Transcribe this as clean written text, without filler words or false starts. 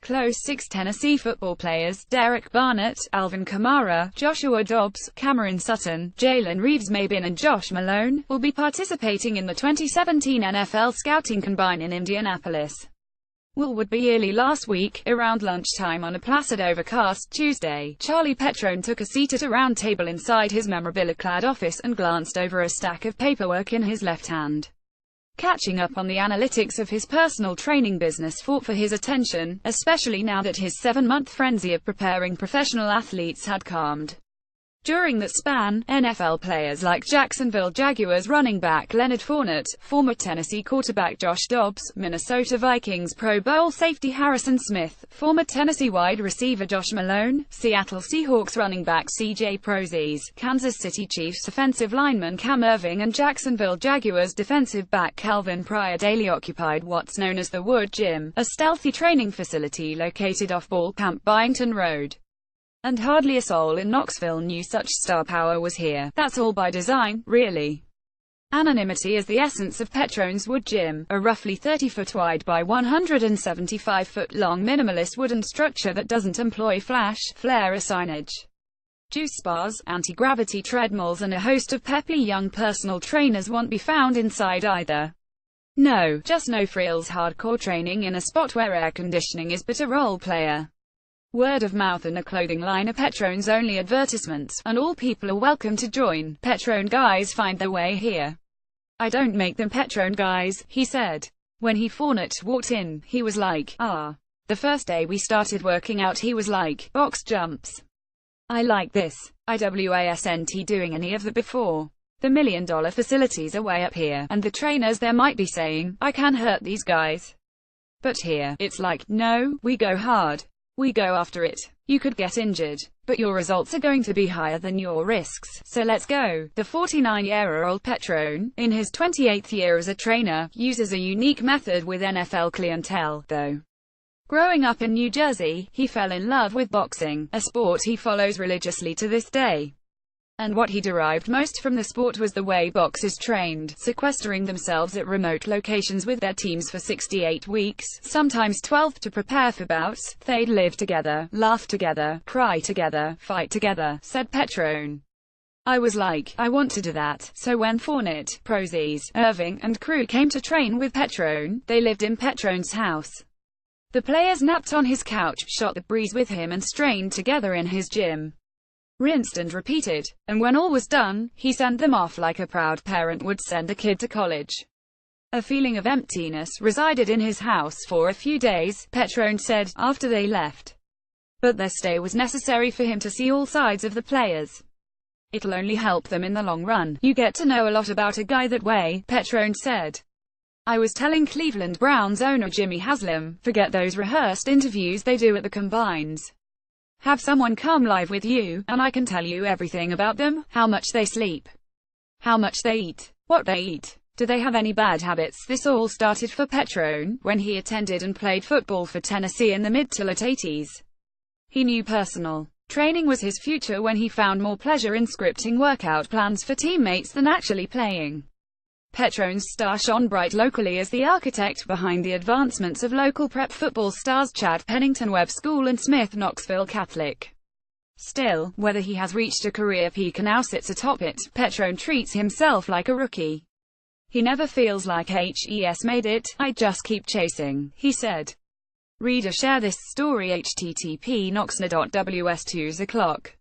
Close 6 Tennessee football players, Derek Barnett, Alvin Kamara, Joshua Dobbs, Cameron Sutton, Jalen Reeves-Maybin and Josh Malone, will be participating in the 2017 NFL Scouting Combine in Indianapolis. Would be early last week, around lunchtime on a placid overcast Tuesday, Charlie Petrone took a seat at a round table inside his memorabilia-clad office and glanced over a stack of paperwork in his left hand. Catching up on the analytics of his personal training business fought for his attention, especially now that his 7-month frenzy of preparing professional athletes had calmed. During that span, NFL players like Jacksonville Jaguars running back Leonard Fournette, former Tennessee quarterback Josh Dobbs, Minnesota Vikings Pro Bowl safety Harrison Smith, former Tennessee wide receiver Josh Malone, Seattle Seahawks running back C.J. Prosise, Kansas City Chiefs offensive lineman Cam Erving and Jacksonville Jaguars defensive back Calvin Pryor daily occupied what's known as the Wood Gym, a stealthy training facility located off Ball Camp Byington Road. And hardly a soul in Knoxville knew such star power was here. That's all by design, really. Anonymity is the essence of Petrone's Wood Gym, a roughly 30-foot wide by 175-foot long minimalist wooden structure that doesn't employ flash, flare or signage. Juice bars, anti-gravity treadmills and a host of peppy young personal trainers won't be found inside either. No, just no frills hardcore training in a spot where air conditioning is but a role player. Word of mouth and a clothing line are Petrone's only advertisements, and all people are welcome to join. Petrone guys find their way here. I don't make them Petrone guys, he said. When Fournette walked in, he was like, ah. The first day we started working out he was like, box jumps. I like this. I wasn't doing any of that before. The $1 million facilities are way up here, and the trainers there might be saying, I can hurt these guys. But here, it's like, no, we go hard. We go after it. You could get injured, but your results are going to be higher than your risks, so let's go. The 49-year-old Petrone, in his 28th year as a trainer, uses a unique method with NFL clientele, though. Growing up in New Jersey, he fell in love with boxing, a sport he follows religiously to this day. And what he derived most from the sport was the way boxers trained, sequestering themselves at remote locations with their teams for 68 weeks, sometimes 12, to prepare for bouts. They'd live together, laugh together, cry together, fight together, said Petrone. I was like, I want to do that. So when Fournette, Prosise, Erving, and crew came to train with Petrone, they lived in Petrone's house. The players napped on his couch, shot the breeze with him and strained together in his gym. Rinsed and repeated, and when all was done, he sent them off like a proud parent would send a kid to college. A feeling of emptiness resided in his house for a few days, Petrone said, after they left. But their stay was necessary for him to see all sides of the players. It'll only help them in the long run. You get to know a lot about a guy that way, Petrone said. I was telling Cleveland Browns owner Jimmy Haslam, forget those rehearsed interviews they do at the combines. Have someone come live with you, and I can tell you everything about them, how much they sleep, how much they eat, what they eat, do they have any bad habits. This all started for Petrone, when he attended and played football for Tennessee in the mid to late 80s. He knew personal training was his future when he found more pleasure in scripting workout plans for teammates than actually playing. Petrone's star shone bright locally as the architect behind the advancements of local prep football stars Chad Pennington Webb School and Smith Knoxville Catholic. Still, whether he has reached a career peak or now sits atop it, Petrone treats himself like a rookie. He never feels like "Hes made it, I just keep chasing," he said. Read or share this story http://knoxner.ws2o'clock